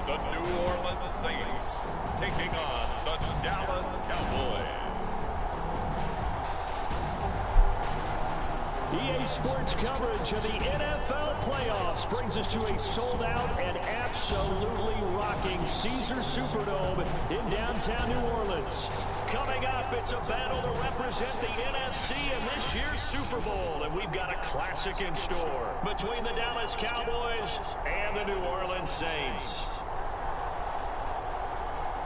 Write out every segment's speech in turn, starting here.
the New Orleans Saints taking on the Dallas Cowboys. EA Sports coverage of the NFL playoffs brings us to a sold-out and absolutely rocking Caesars Superdome in downtown New Orleans. Coming up, it's a battle to represent the NFC in this year's Super Bowl, and we've got a classic in store between the Dallas Cowboys and the New Orleans Saints.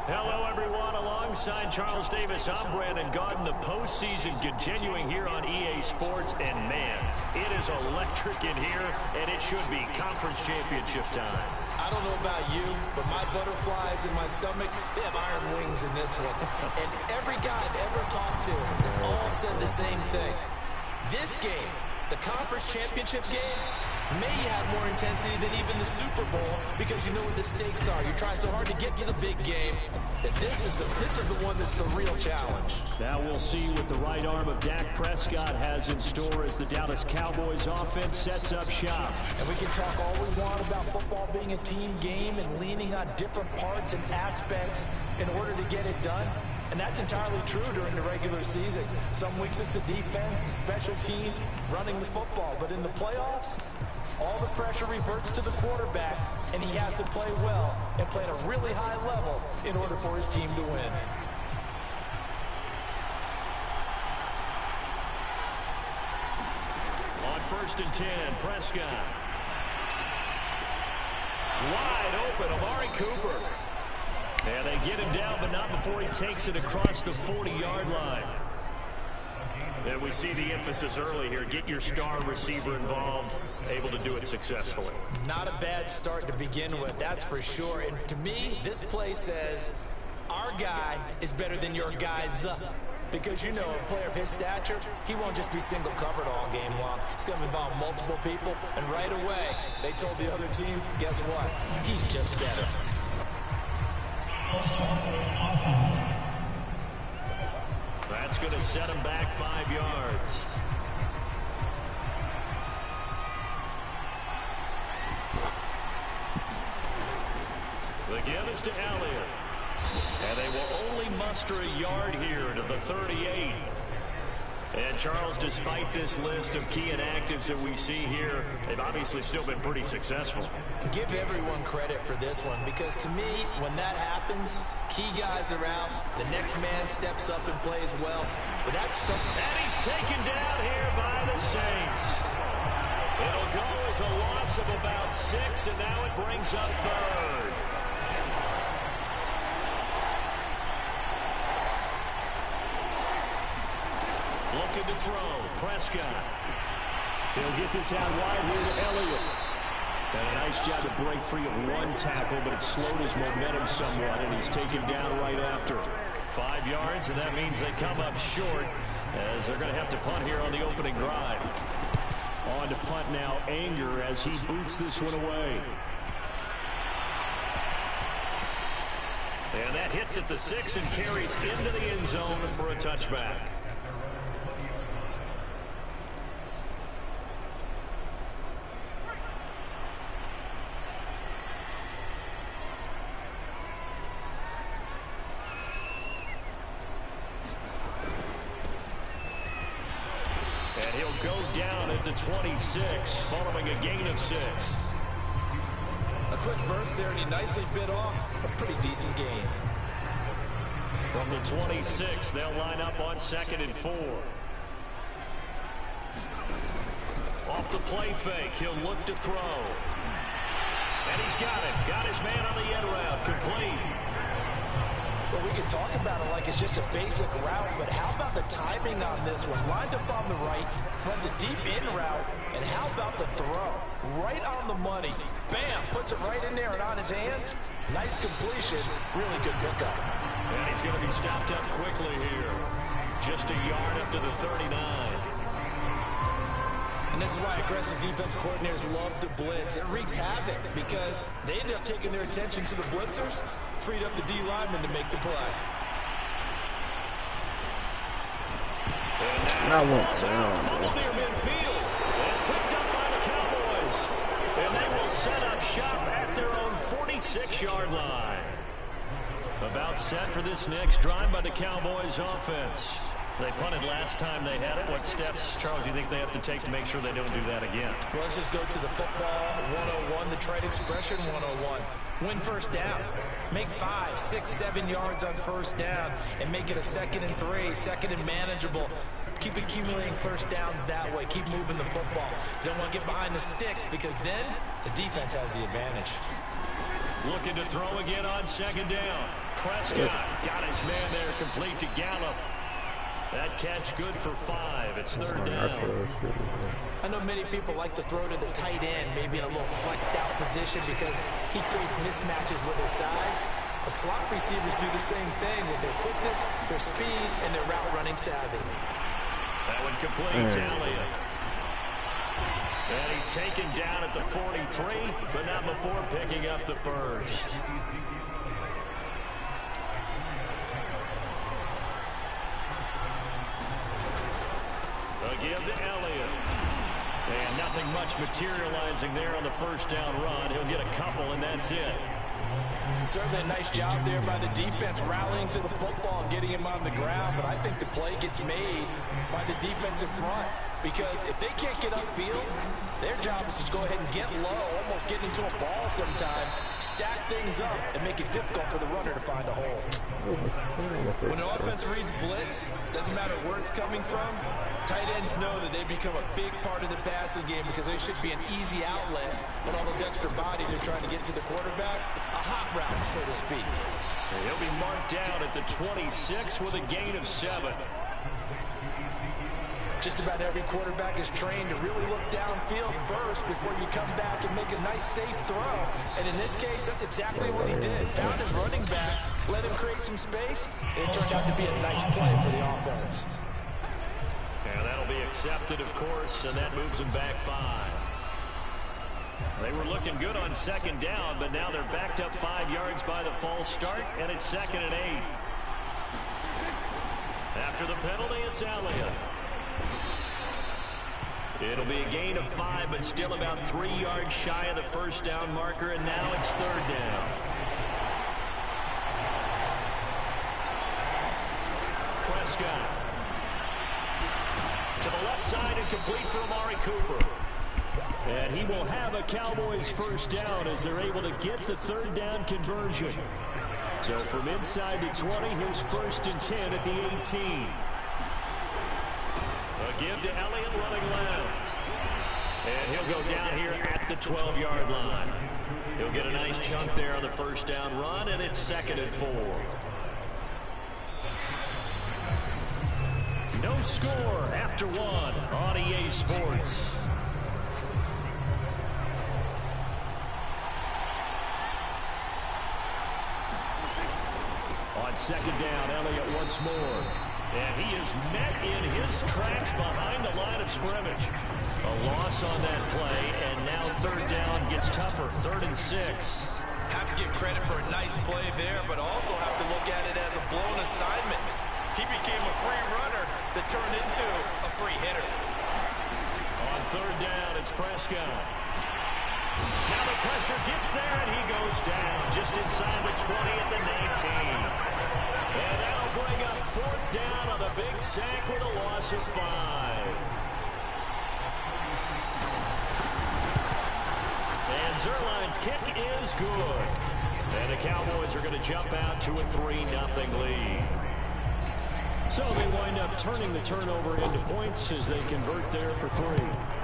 Hello, everyone. Alongside Charles Davis, I'm Brandon Gaudin. The postseason continuing here on EA Sports, and man, it is electric in here, and it should be conference championship time. I don't know about you, but my butterflies in my stomach, they have iron wings in this one. And every guy I've ever talked to has all said the same thing. This game, the conference championship game, may have more intensity than even the Super Bowl because you know what the stakes are. You're trying so hard to get to the big game that this is the one that's the real challenge. Now we'll see what the right arm of Dak Prescott has in store as the Dallas Cowboys offense sets up shop. And we can talk all we want about football being a team game and leaning on different parts and aspects in order to get it done. And that's entirely true during the regular season. Some weeks it's the defense, the special team, running the football. But in the playoffs, all the pressure reverts to the quarterback, and he has to play well and play at a really high level in order for his team to win. On 1st and 10, Prescott. Wide open, Amari Cooper. And they get him down, but not before he takes it across the 40-yard line. And we see the emphasis early here. Get your star receiver involved, able to do it successfully. Not a bad start to begin with, that's for sure. And to me, this play says, our guy is better than your guys. Because you know a player of his stature, he won't just be single covered all game long. It's going to involve multiple people. And right away, they told the other team, guess what? He's just better. That's going to set him back 5 yards. The give is to Elliott. And they will only muster a yard here to the 38. And Charles, despite this list of key inactives that we see here, they've obviously still been pretty successful. Give everyone credit for this one, because to me, when that happens, key guys are out, the next man steps up and plays well. But that's and he's taken down here by the Saints. It'll go as a loss of about 6, and now it brings up 3rd. Looking to throw, Prescott. He'll get this out wide here to Elliott. And a nice job to break free of one tackle, but it slowed his momentum somewhat, and he's taken down right after. 5 yards, and that means they come up short, as they're going to have to punt here on the opening drive. On to punt now, Anger, as he boots this one away. And that hits at the 6 and carries into the end zone for a touchback. And he'll go down at the 26, following a gain of 6. A quick burst there, and he nicely bit off a pretty decent gain. From the 26, they'll line up on 2nd and 4. Off the play fake, he'll look to throw. And he's got it. Got his man on the end route, complete. Well, we can talk about it like it's just a basic route, but how about the timing on this one? Lined up on the right, runs a deep in route, and how about the throw? Right on the money. Bam! Puts it right in there and on his hands. Nice completion. Really good pickup. And he's going to be stopped up quickly here. Just a yard up to the 39. And this is why aggressive defense coordinators love to blitz. It wreaks havoc because they end up taking their attention to the blitzers, freed up the D lineman to make the play. I won't fumble near midfield. It's picked up by the Cowboys. And they will set up shop at their own 46 6-yard line. About set for this next drive by the Cowboys offense. They punted last time they had it. What steps, Charles, you think they have to take to make sure they don't do that again? Well, let's just go to the football 101, the trade expression 101. Win first down. Make 5, 6, 7 yards on first down and make it a 2nd and 3, 2nd and manageable. Keep accumulating first downs that way. Keep moving the football. You don't want to get behind the sticks because then the defense has the advantage. Looking to throw again on 2nd down. Prescott got his man there, complete to Gallup. That catch good for 5. It's 3rd down. I know many people like to throw to the tight end, maybe in a little flexed out position because he creates mismatches with his size. But slot receivers do the same thing with their quickness, their speed, and their route running savvy. That one complete to Elliott. And he's taken down at the 43, but not before picking up the first. A give to Elliott. And nothing much materializing there on the first down run. He'll get a couple, and that's it. Certainly a nice job there by the defense rallying to the football and getting him on the ground, but I think the play gets made by the defensive front because if they can't get upfield, their job is to go ahead and get low, almost get into a ball sometimes, stack things up, and make it difficult for the runner to find a hole. When an offense reads blitz, doesn't matter where it's coming from, tight ends know that they become a big part of the passing game because they should be an easy outlet when all those extra bodies are trying to get to the quarterback. A hot route, so to speak. He'll be marked down at the 26 with a gain of 7. Just about every quarterback is trained to really look downfield first before you come back and make a nice, safe throw. And in this case, that's exactly what he did. Found his running back, let him create some space, and it turned out to be a nice play for the offense. And that'll be accepted, of course, and that moves him back 5. They were looking good on 2nd down, but now they're backed up 5 yards by the false start, and it's 2nd and 8. After the penalty, it's Elliott. It'll be a gain of 5, but still about 3 yards shy of the first down marker, and now it's 3rd down. Prescott. To the left side and complete for Amari Cooper. And he will have a Cowboys first down as they're able to get the 3rd down conversion. So from inside the 20, here's 1st and 10 at the 18. A give to Elliott running left. And he'll go down here at the 12-yard line. He'll get a nice chunk there on the first down run, and it's 2nd and 4. No score after 1 on EA Sports. On 2nd down, Elliott once more. And he is met in his tracks behind the line of scrimmage. A loss on that play, and now 3rd down gets tougher. 3rd and 6. Have to give credit for a nice play there, but also have to look at it as a blown assignment. He became a free runner that turned into a free hitter. On 3rd down, it's Prescott. Now the pressure gets there, and he goes down just inside the 20 at the 19. And that'll bring up 4th down on the big sack with a loss of 5. And Zerline's kick is good. And the Cowboys are going to jump out to a 3-0 lead. So they wind up turning the turnover into points as they convert there for 3.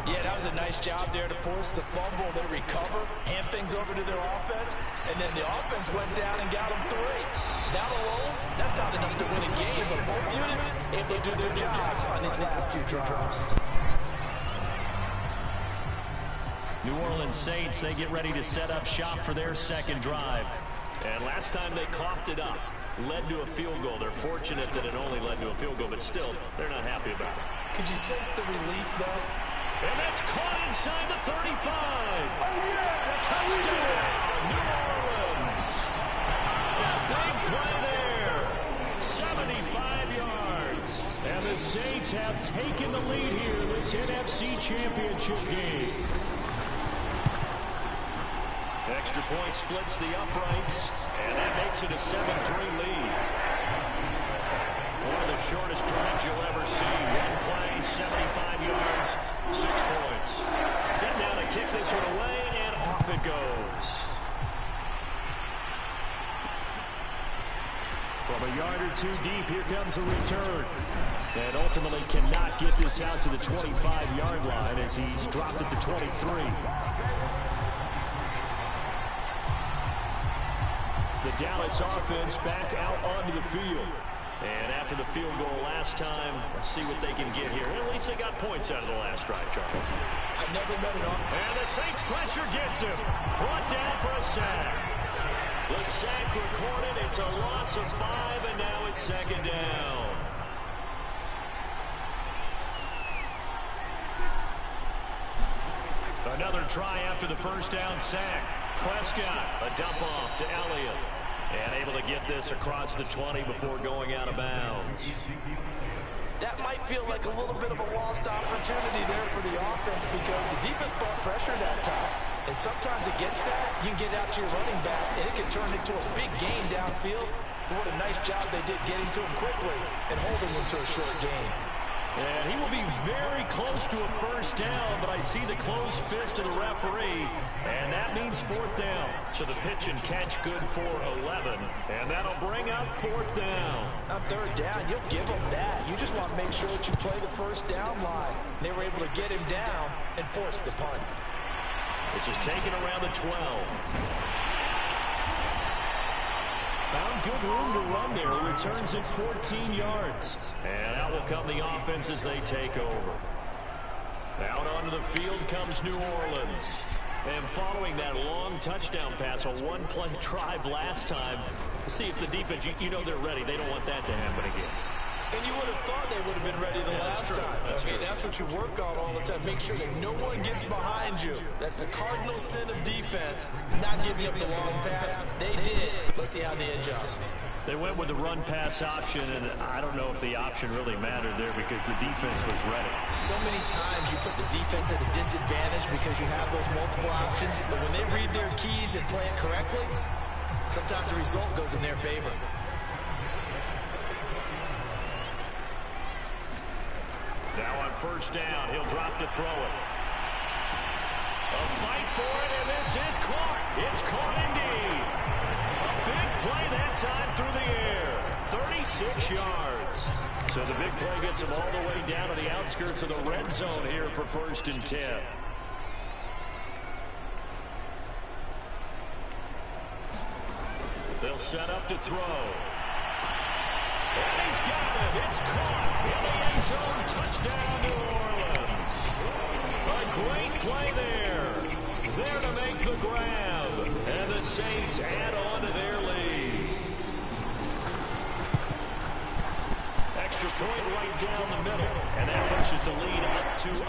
Yeah, that was a nice job there to force the fumble. They recover, hand things over to their offense, and then the offense went down and got them 3. That alone, that's not enough to win a game, but both units able to do their jobs on these last 2 drives. New Orleans Saints, they get ready to set up shop for their 2nd drive. And last time they coughed it up, led to a field goal. They're fortunate that it only led to a field goal, but still, they're not happy about it. Could you sense the relief, though? And that's caught inside the 35. Oh, yeah! Touchdown, New Orleans. Big play there. 75 yards. And the Saints have taken the lead here in this NFC Championship game. Extra point splits the uprights, and that makes it a 7-3 lead. One of the shortest drives you'll ever see. One play, 75 yards, 6 points. Set now to kick this one away, and off it goes. From a yard or two deep, here comes a return. And ultimately cannot get this out to the 25-yard line as he's dropped at the 23. The Dallas offense back out onto the field. And after the field goal last time, let's see what they can get here. At least they got points out of the last drive, Charles. I've never met it on. And the Saints pressure gets him. Brought down for a sack. The sack recorded. It's a loss of 5, and now it's 2nd down. Another try after the first down sack. Prescott, a dump off to Elliott. And able to get this across the 20 before going out of bounds. That might feel like a little bit of a lost opportunity there for the offense because the defense brought pressure that time. And sometimes against that, you can get out to your running back, and it can turn into a big gain downfield. But what a nice job they did getting to him quickly and holding him to a short gain. And he will be very close to a first down, but I see the closed fist of the referee, and that means 4th down. So the pitch and catch good for 11, and that'll bring up 4th down. On 3rd down, you'll give them that. You just want to make sure that you play the first down line. They were able to get him down and force the punt. This is taken around the 12. Found good room to run there. Returns it 14 yards. And out will come the offense as they take over. Out onto the field comes New Orleans. And following that long touchdown pass, a one-play drive last time, to see if the defense, you know they're ready. They don't want that to happen again. And you would have thought they would have been ready the last time. That's what you work on all the time. Make sure that no one gets behind you. That's the cardinal sin of defense, not giving up the long pass. They did. Let's see how they adjust. They went with the run-pass option, and I don't know if the option really mattered there because the defense was ready. So many times you put the defense at a disadvantage because you have those multiple options, but when they read their keys and play it correctly, sometimes the result goes in their favor. Now on first down, he'll drop to throw it. A fight for it, and this is caught. It's caught indeed. A big play that time through the air. 36 yards. So the big play gets him all the way down to the outskirts of the red zone here for 1st and 10. They'll set up to throw. And he's got it. It's caught in the end zone. Touchdown, New Orleans. A great play there. There to make the grab. And the Saints add on to their lead. Extra point right down the middle. And that pushes the lead up to 11.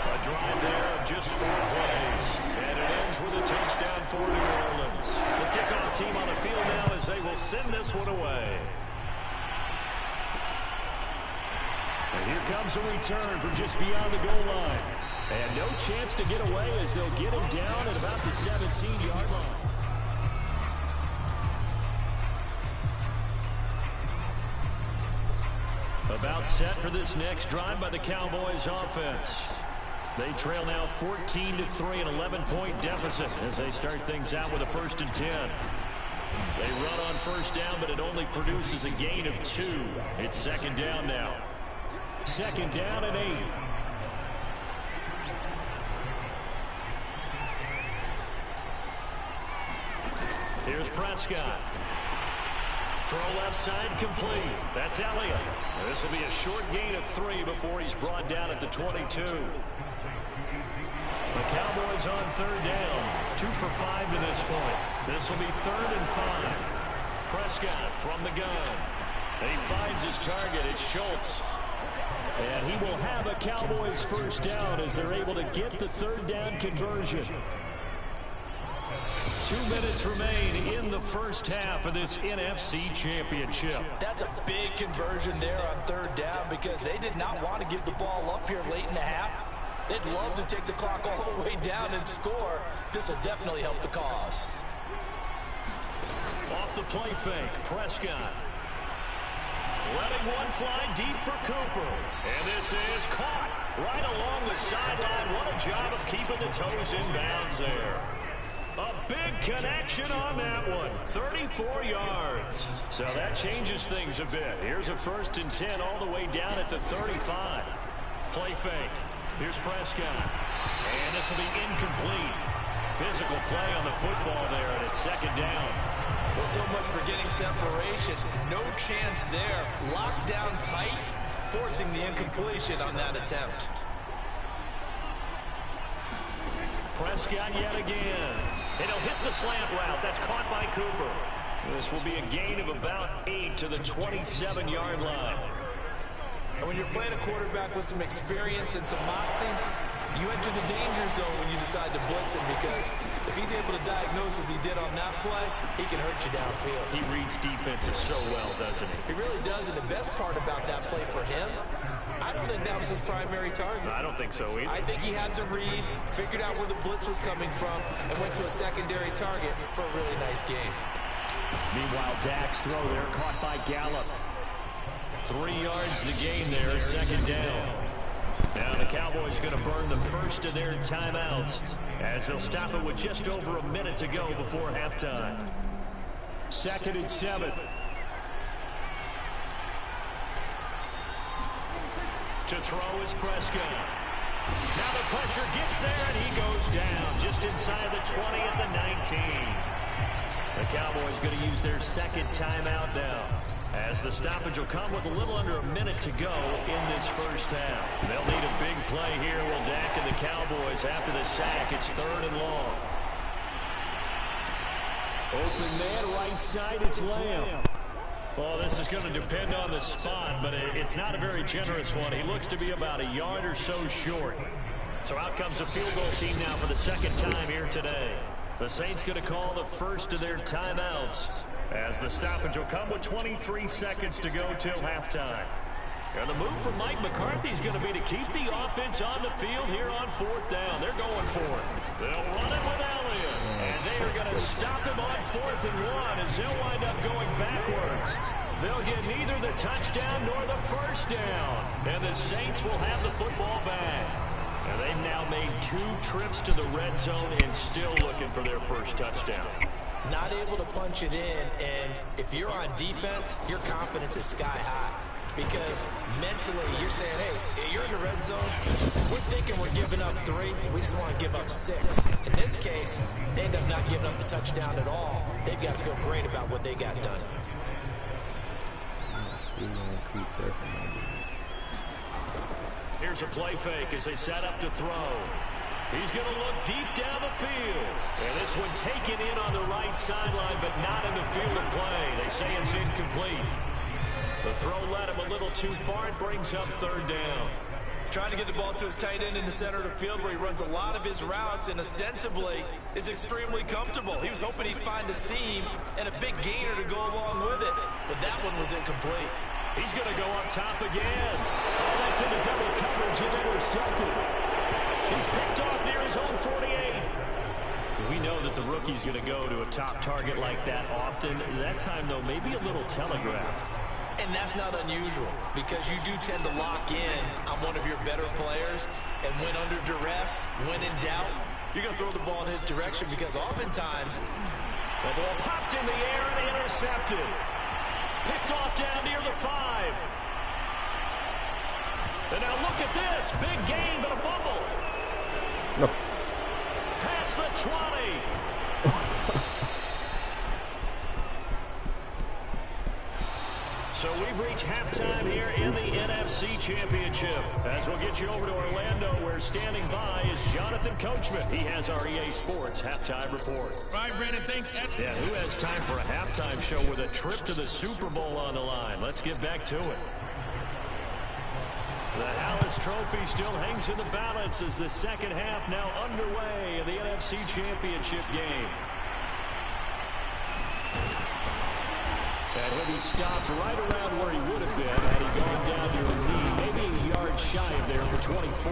A drive there of just 4 plays. And it ends with a touchdown for New Orleans. The kickoff team on the field now as they will send this one away. And here comes a return from just beyond the goal line. And no chance to get away as they'll get him down at about the 17-yard line. About set for this next drive by the Cowboys offense. They trail now 14-3, an 11-point deficit as they start things out with a 1st and 10. They run on first down, but it only produces a gain of 2. It's 2nd down now. 2nd down and 8. Here's Prescott. Throw left side complete. That's Elliott. This will be a short gain of 3 before he's brought down at the 22. The Cowboys on 3rd down. 2 for 5 to this point. This will be 3rd and 5. Prescott from the gun. And he finds his target. It's Schultz. And he will have a Cowboys first down as they're able to get the 3rd down conversion. 2 minutes remain in the first half of this NFC Championship. That's a big conversion there on 3rd down because they did not want to give the ball up here late in the half. They'd love to take the clock all the way down and score. This will definitely help the cause. Off the play fake, Prescott. Letting one fly deep for Cooper. And this is caught right along the sideline. What a job of keeping the toes in bounds there. A big connection on that one. 34 yards. So that changes things a bit. Here's a 1st and 10 all the way down at the 35. Play fake. Here's Prescott. And this will be incomplete. Physical play on the football there, and it's 2nd down. Well, so much for getting separation. No chance there. Locked down tight, forcing the incompletion on that attempt. Prescott yet again. And he'll hit the slant route. That's caught by Cooper. This will be a gain of about 8 to the 27-yard line. And when you're playing a quarterback with some experience and some moxie, you enter the danger zone when you decide to blitz him, because if he's able to diagnose as he did on that play, he can hurt you downfield. He reads defenses so well, doesn't he? He really does, and the best part about that play for him, I don't think that was his primary target. I don't think so either. I think he had the read, figured out where the blitz was coming from, and went to a secondary target for a really nice game. Meanwhile, Dak's throw there caught by Gallup. 3 yards the gain there, 2nd down. Now the Cowboys going to burn the first of their timeouts as they'll stop it with just over a minute to go before halftime. 2nd and 7. To throw is Prescott. Now the pressure gets there, and he goes down just inside the 20 at the 19. The Cowboys going to use their 2nd timeout now, as the stoppage will come with a little under a minute to go in this first half. They'll need a big play here, will Dak and the Cowboys after the sack. It's 3rd and long. Open man, right side, it's Lamb. Well, this is going to depend on the spot, but it's not a very generous one. He looks to be about a yard or so short. So out comes the field goal team now for the 2nd time here today. The Saints going to call the first of their timeouts, as the stoppage will come with 23 seconds to go till halftime. And the move from Mike McCarthy is going to be to keep the offense on the field here on 4th down. They're going for it. They'll run it with Elliott. And they are going to stop him on 4th and 1 as he'll wind up going backwards. They'll get neither the touchdown nor the 1st down. And the Saints will have the football back. And they've now made 2 trips to the red zone and still looking for their first touchdown. Not able to punch it in, and if you're on defense, your confidence is sky high. Because mentally, you're saying, hey, you're in the red zone. We're thinking we're giving up 3. We just want to give up 6. In this case, they end up not giving up the touchdown at all. They've got to feel great about what they got done. Here's a play fake as they set up to throw. He's going to look deep down the field. And this one taken in on the right sideline, but not in the field of play. They say it's incomplete. The throw led him a little too far. It brings up 3rd down. Trying to get the ball to his tight end in the center of the field where he runs a lot of his routes and ostensibly is extremely comfortable. He was hoping he'd find a seam and a big gainer to go along with it, but that one was incomplete. He's going to go up top again. Oh, that's in the double coverage and intercepted. He's picked off near his own 48. We know that the rookie's going to go to a top target like that often. That time, though, maybe a little telegraphed. And that's not unusual, because you do tend to lock in on one of your better players, and when under duress, when in doubt, you're going to throw the ball in his direction, because oftentimes the ball popped in the air and intercepted. Picked off down near the 5. And now look at this. Big gain, but a fumble. No. Past the 20. So we've reached halftime here in the NFC Championship. As we'll get you over to Orlando, where standing by is Jonathan Coachman. He has our EA Sports halftime report. All right, Brandon, thanks. Yeah, who has time for a halftime show with a trip to the Super Bowl on the line? Let's get back to it. The Hallis Trophy still hangs in the balance as the second half now underway in the NFC Championship game. And he'll be stopped right around where he would have been had he gone down to a knee, maybe a yard shy of there for 24.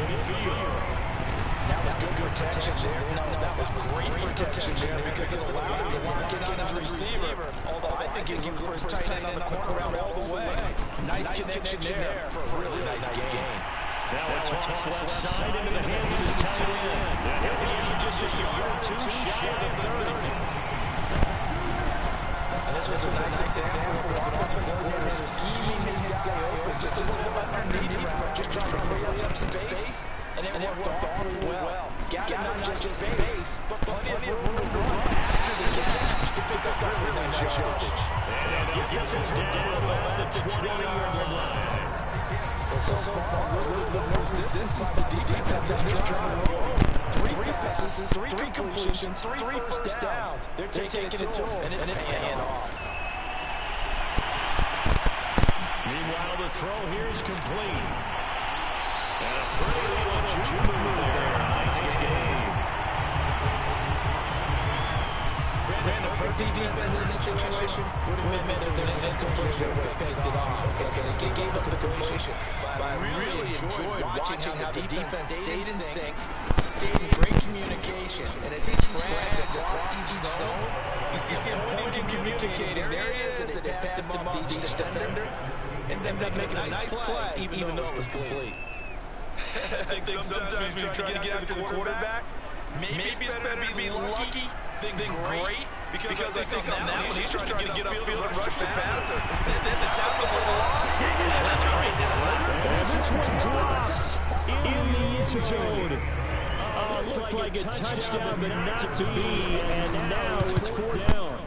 midfield. That was good protection there. No, that was great protection there because it allowed him to lock in on his receiver. Although I think he was looking for his tight end on the corner route all the way. Nice connection there for a really nice game. Now a toss left side into the hands of his tight end. He'll be out just a yard or two shy of the 30. And this was a nice example of the offensive coordinator scheming his guy open just a little underneath route, just trying to free up some space. And it worked awfully well. Got not just space, but plenty of room to run after the catch to pick up that really nice yardage. And gets us down about the 20-yard line. So far, a little bit more resistance by the defense on this drive. 3 passes, 3 completions, 3 first downs. They're taking it to him, and it's paying off. Meanwhile, the throw here is complete. And a pretty little juke move there. Nice game. Ran a perfect defense in this situation. Would have been there than an completion. Picked it off. Okay, so they gave up the completion. But I really enjoyed watching how the defense stayed in sync, stayed in great communication. And as he dragged across each zone, you see him pointing, communicating. There he is, and they passed him up to each defender. And then making a nice play, even though it was complete. I think sometimes when you try to get after the quarterback, maybe it's better to be lucky than great, because I think on that one, he's trying to get upfield and rush the passer. Instead, the tackle for loss. This one drops in the end zone. Looked like a touchdown, but not to be, and now it's 4th down.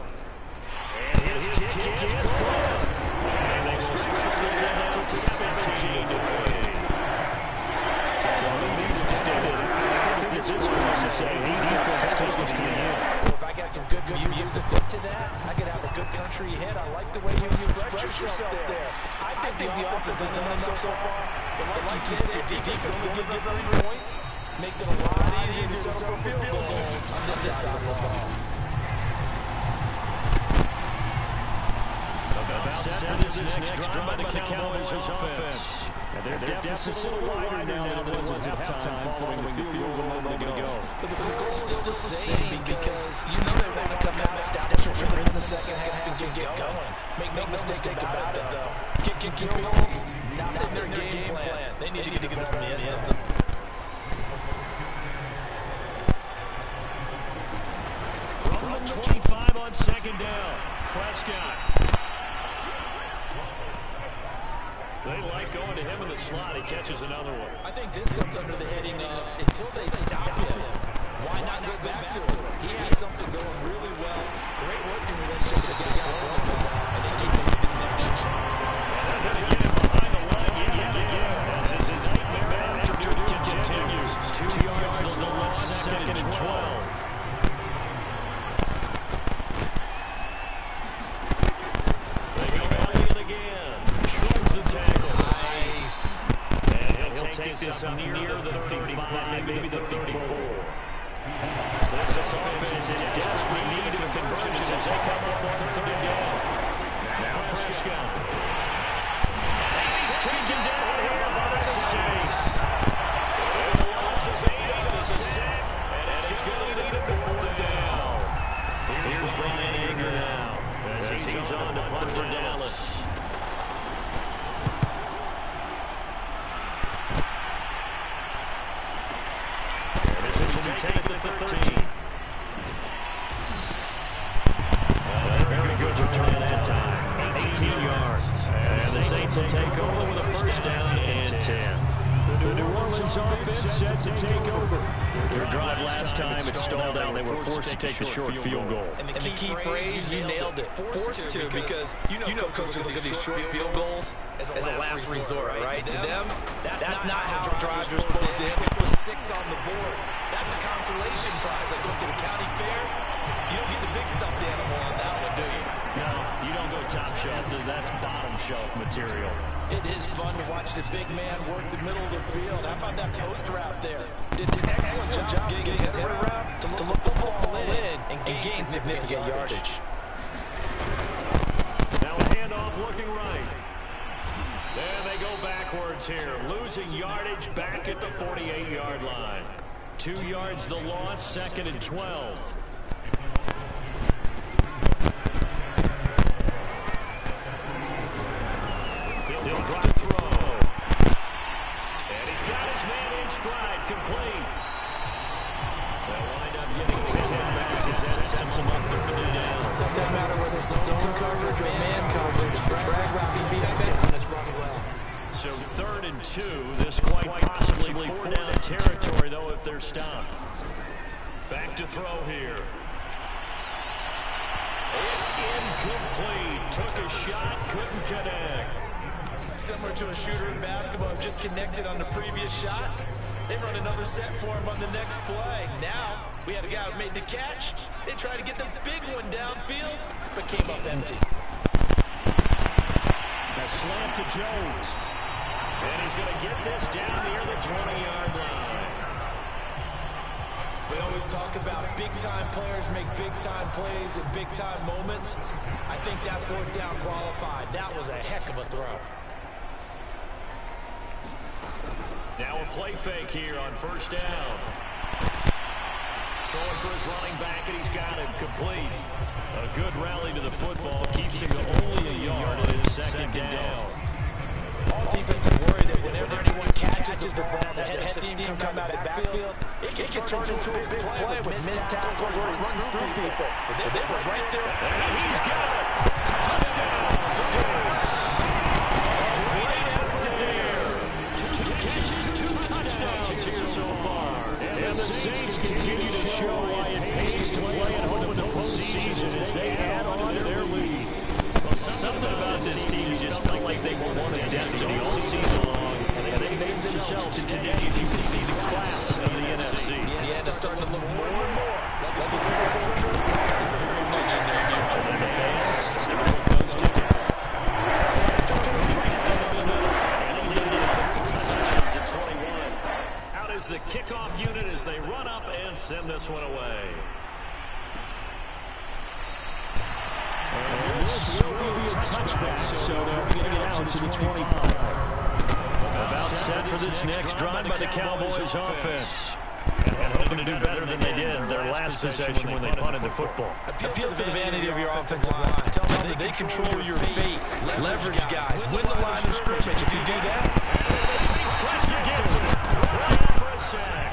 And his kick is good. And they stretch it out to 17 to play. This is necessary. Defense takes us to the end. Well, if I got some good music to put to that, I could have a good country hit. I like the way you express yourself there. I think the offense has done enough so far. But like you said, your defense only give up 3 points. Makes it a lot easier to settle for field goals on this side of the ball. About set for this next drive by the Cowboys offense. Their deficit's a little wider now than it was at halftime following the field goal a moment ago. But the goal is still the same because you know they want to come out, establish a rhythm in the second half and get going. Make no mistake about it, though. Kicking field goals, not in their game plan. They need to get the ball in the end zone. From the 25 on 2nd down, Prescott. They like going to him in the slot. He catches another one. I think this comes under the heading of until they stop him, why not go back to him? He has something going really well. Great working relationship with the guy throwing the ball, and they keep making the connection. And then again behind the line yet again. As his nightmare afternoon continues. 2 yards to the left, 2nd and 12. Take this up near the 35, maybe the 34. This offense is in desperate need of conversions as they come up on 3rd down. Now Prescott. He's taken down here by the Saints. With a loss of 8 on the set, and it's going to lead it to 4th down. Here's Brian Anger now as he's on to punt for Dallas. Take it to 13. Very good return that time. 18 yards. And the Saints will take over with a 1st down and 10. The New Orleans offense set to take over. Their drive last time it stalled out. They were forced to take the short field goal. And the key phrase, you nailed it. Forced to, because you know coaches look at these short field goals as a last resort, right? To them, that's not how drives are supposed to end. With 6 on the board. That's a consolation prize. I go to the county fair. You don't get the big stuffed animal on that one, do you? No, you don't go top shelf. That's bottom shelf material. It is fun to watch the big man work the middle of the field. How about that post route there? Did an excellent job getting his head around to look the ball in and gain significant yardage. Now a handoff looking right. There they go backwards. yards here. Losing yardage back at the 48-yard line. 2 yards the loss, 2nd and 12. He'll drop the throw. And he's got his man in stride, complete. They'll wind up getting 10 back as that sets him up 3rd and down. Doesn't matter whether it's zone coverage or man coverage. The drag route can be effective when it's run well. So 3rd and 2. This quite possibly 4-down territory, though, if they're stopped. Back to throw here. It's incomplete. Took a shot, couldn't connect. Similar to a shooter in basketball, just connected on the previous shot. They run another set for him on the next play. Now, we had a guy who made the catch. They tried to get the big one downfield, but came up empty. A slant to Jones. And he's going to get this down near the 20-yard line. We always talk about big-time players make big-time plays in big-time moments. I think that 4th down qualified. That was a heck of a throw. Now a play fake here on 1st down. Throwing for his running back, and he's got him complete. A good rally to the football. Keeps him to only a yard, and it's 2nd down. All defenses worry that whenever anyone catches the ball, the head steam come out of the backfield, it can turn into a big play with missed tackles or it runs through people. But they were right there. And he's got it. Touchdown. 6. Right out there. 2 touchdowns here so far. And the Saints continue to show why it pays to play at home in the postseason as they add on to their lead. Something about this team just felt like they were one of destiny all season long, and they made themselves today. If you can see the class of the NFC. He had to start to look more and more like a Super Bowl trip. Very much in their future. And the fans still with those tickets. Right in the middle, and he leading 3 touchdowns at 21. Out is the kickoff unit as they run up and send this one away. This will be a touchback, so they're going to get out to the 25. About set for this next drive by the Cowboys offense. And hoping to do better than they did their last possession when they punted the football. Appeal to the vanity of your offensive line. Tell them that they control your fate. Leverage guys. Win the line of scrimmage. If you do that, gets it. Right for a sack.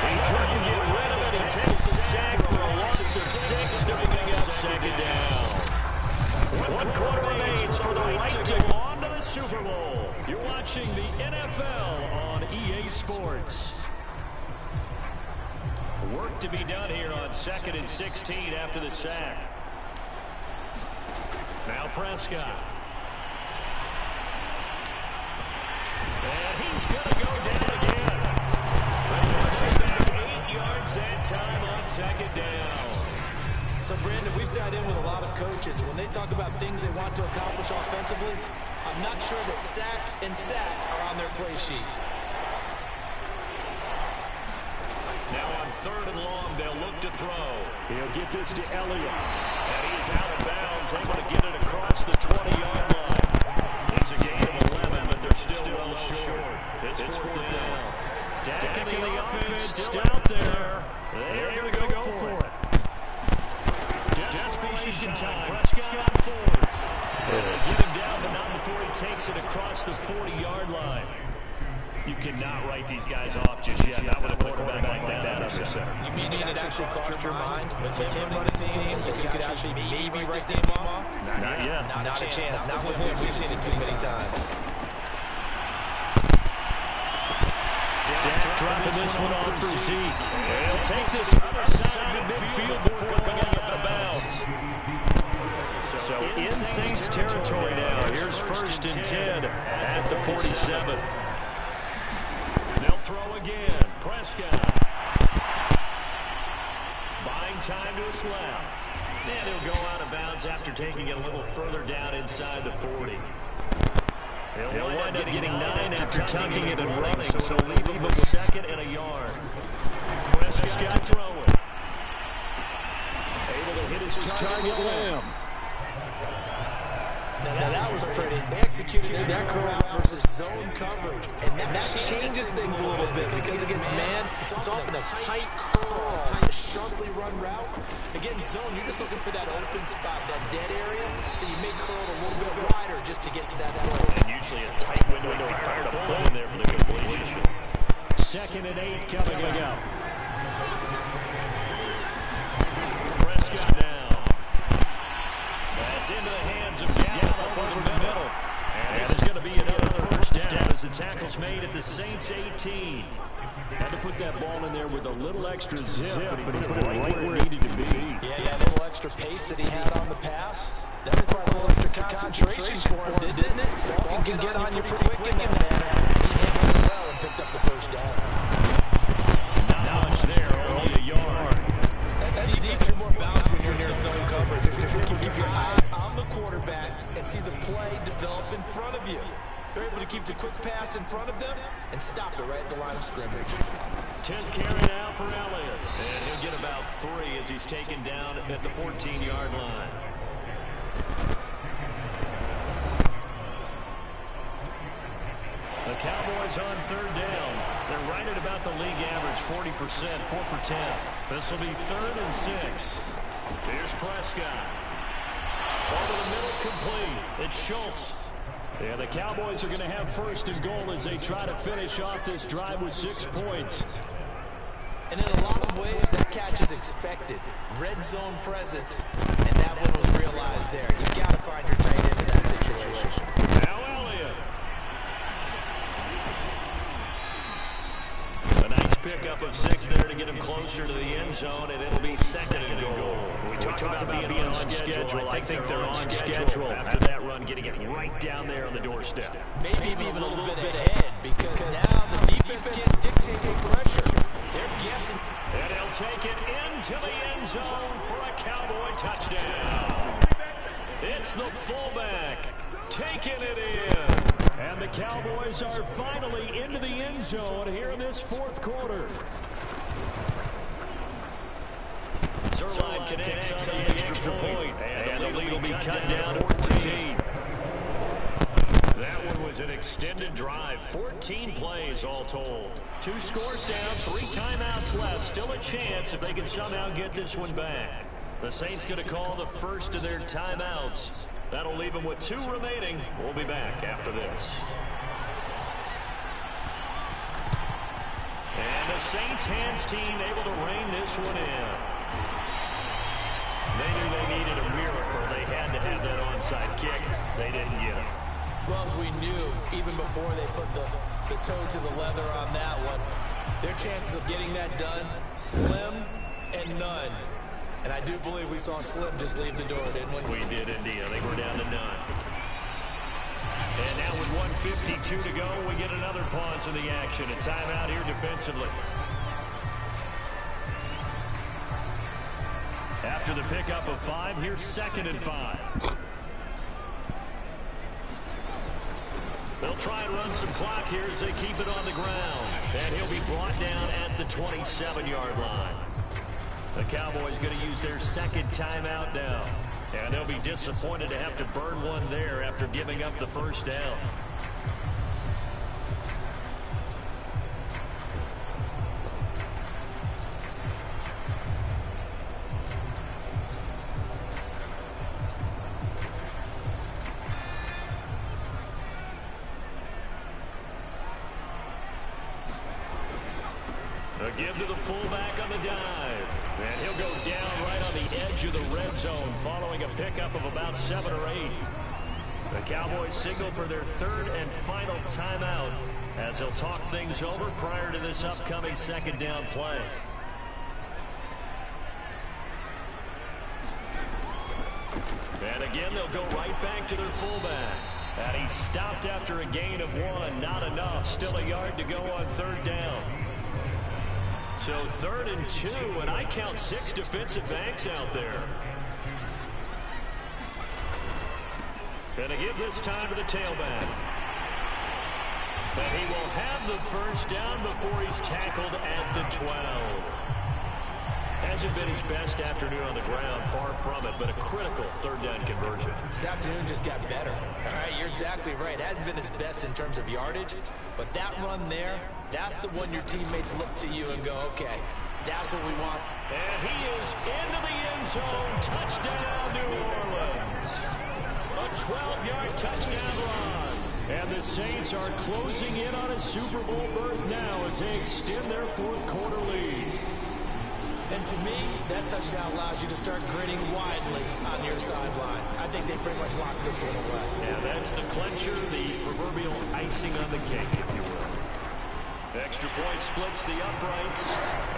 He couldn't get rid of it. He takes the sack for a loss of 6 to bring up 2nd down. 1 quarter remains for the right to go on to the Super Bowl. You're watching the NFL on EA Sports. Work to be done here on 2nd and 16 after the sack. Now Prescott. And he's going to go down again. Pushing back 8 yards that time on 2nd down. So, Brandon, we've sat in with a lot of coaches. When they talk about things they want to accomplish offensively, I'm not sure that sack and sack are on their play sheet. Now on 3rd and long, they'll look to throw. He'll get this to Elliott. And he's out of bounds, able to get it across the 20-yard line. It's a gain of 11, but they're still well short. It's 4th down. Dak and the offense still out there. They're going to go for it. Desperation time. Prescott on 4th. Get him down, but not before he takes it across the 40-yard line. You cannot write these guys off just yet. Not with a quarterback like that under center. You mean it actually crossed your mind with him running the team? You could actually maybe write this game off? Not yet. Not a chance. Not with him. We've seen it too many times. Dak dropping this one off for Zeke. He'll take this other side of midfield before going out of bounds. So in Saints territory now. Here's 1st and 10 at the 47. They'll throw again. Prescott. Buying time to his left. And he'll go out of bounds after taking it a little further down inside the 40. He'll wind up getting 9 after tucking it and running, so it'll leave him with 2nd and a yard. Prescott throwing. Able to hit his target limb. Now that was pretty. They executed their curl route versus zone coverage. And that changes things a little bit because against man, it's often a tight curl, tight, sharply run route. Against zone, you're just looking for that open spot, that dead area, so you may curl it a little bit wider just to get to that place. And usually a tight window to fire the ball in there for the completion. 2nd and 8 coming up. Prescott now. That's into the hands of Gallup over the middle. And this is going to be another first down as the tackle's made at the Saints 18. Had to put that ball in there with a little extra zip, but he put it right where it needed to be. Yeah, a little extra pace that he had on the pass. That required a little extra concentration for him, didn't it? Ball can get on you pretty quick in that manner. And he handled it well and picked up the first down. Not much there, only a yard. That's deep. You're more balanced when you're in zone coverage. You can keep your eyes on the quarterback and see the play develop in front of you. They're able to keep the quick pass in front of them and stop it right at the line of scrimmage. 10th carry now for Elliott. And he'll get about 3 as he's taken down at the 14-yard line. The Cowboys on 3rd down. They're right at about the league average, 40%, 4 for 10. This will be 3rd and 6. Here's Prescott. Over the middle, complete. It's Schultz. Yeah, the Cowboys are going to have 1st and goal as they try to finish off this drive with 6 points. And in a lot of ways, that catch is expected. Red zone presence, and that one was realized there. You've got to find your tight end in that situation. Now Elliott. A nice pickup of 6 there to get him closer to the end zone, and it'll be 2nd and goal. We talk about being on schedule. I think they're on schedule after that run, getting it right down there on the doorstep. Maybe even a little bit ahead, because now the defense can't dictate pressure. They're guessing. And he'll take it into the end zone for a Cowboy touchdown. It's the fullback taking it in. And the Cowboys are finally into the end zone here in this 4th quarter. Zerline connects on the extra point. And the lead will be cut down to 14. That one was an extended drive. 14 plays all told. 2 scores down, 3 timeouts left. Still a chance if they can somehow get this one back. The Saints going to call the first of their timeouts. That'll leave them with 2 remaining. We'll be back after this. And the Saints hands team able to rein this one in. They knew they needed a miracle. They had to have that onside kick. They didn't get it. Well, as we knew, even before they put the toe to the leather on that one, their chances of getting that done, slim and none. And I do believe we saw Slim just leave the door, didn't we? We did indeed. I think we're down to none. And now with 1:52 to go, we get another pause in the action. A timeout here defensively. After the pickup of 5, here's 2nd and 5. They'll try and run some clock here as they keep it on the ground. And he'll be brought down at the 27-yard line. The Cowboys going to use their 2nd timeout now. And they'll be disappointed to have to burn one there after giving up the first down. A give to the fullback on the dive. And he'll go down right on the edge of the red zone following a pickup of about 7 or 8. The Cowboys signal for their 3rd and final timeout as they'll talk things over prior to this upcoming 2nd down play. And again, they'll go right back to their fullback. And he stopped after a gain of 1. Not enough. Still a yard to go on 3rd down. So 3rd and 2, and I count 6 defensive backs out there. And to give this time to the tailback. And he will have the first down before he's tackled at the 12. Hasn't been his best afternoon on the ground, far from it, but a critical third down conversion. This afternoon just got better. All right, you're exactly right. It hasn't been his best in terms of yardage, but that run there, that's the one your teammates look to you and go, okay, that's what we want. And he is into the end zone. Touchdown, New Orleans. A 12-yard touchdown run. And the Saints are closing in on a Super Bowl berth now as they extend their fourth quarter lead. And to me, that touchdown allows you to start grinning widely on your sideline. I think they pretty much locked this one away. Yeah, that's the clincher, the proverbial icing on the cake, if you will. The extra point splits the uprights,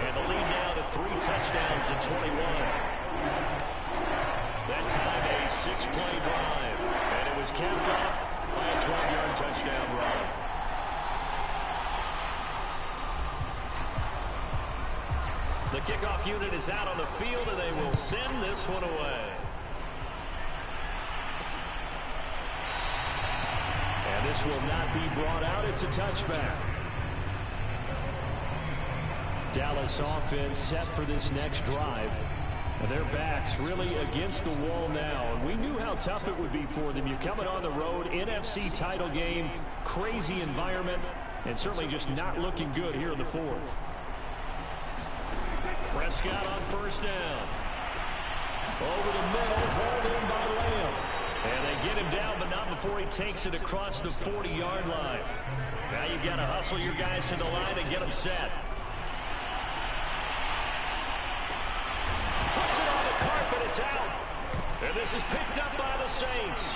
and the lead now to 3 touchdowns in 21. That time a 6-play drive, and it was capped off by a 12-yard touchdown run. The kickoff unit is out on the field, and they will send this one away. And this will not be brought out. It's a touchback. Dallas offense set for this next drive. And their backs really against the wall now. And we knew how tough it would be for them. You're coming on the road, NFC title game, crazy environment, and certainly just not looking good here in the fourth. Prescott on first down. Over the middle, hauled in by Lamb. And they get him down, but not before he takes it across the 40-yard line. Now you've got to hustle your guys to the line and get them set. Puts it on the carpet, it's out. And this is picked up by the Saints.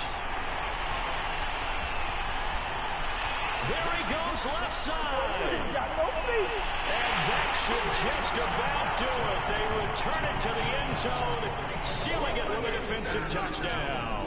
There he goes, left side. He got no feet. And that should just about do it. They return it to the end zone, sealing it with a defensive touchdown.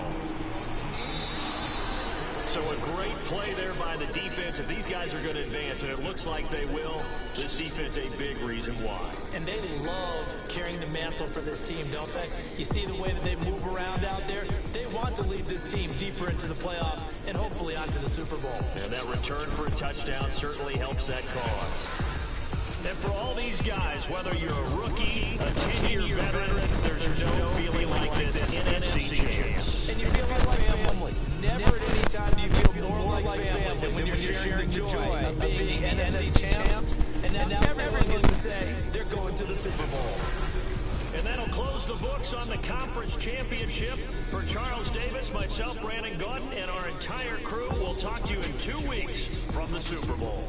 So a great play there by the defense. If these guys are going to advance, and it looks like they will, this defense a big reason why. And they love carrying the mantle for this team, don't they? You see the way that they move around out there? They want to lead this team deeper into the playoffs and hopefully onto the Super Bowl. And that return for a touchdown certainly helps that cause. And for all these guys, whether you're a rookie, a 10-year veteran, there's no feeling like this NFC champs. And you feel like family. Never at any time do you feel more like family than when you're sharing the joy of being the NFC champs. And now everyone gets to say they're going to the Super Bowl. And that'll close the books on the conference championship. For Charles Davis, myself, Brandon Gaudin, and our entire crew, we'll talk to you in 2 weeks from the Super Bowl.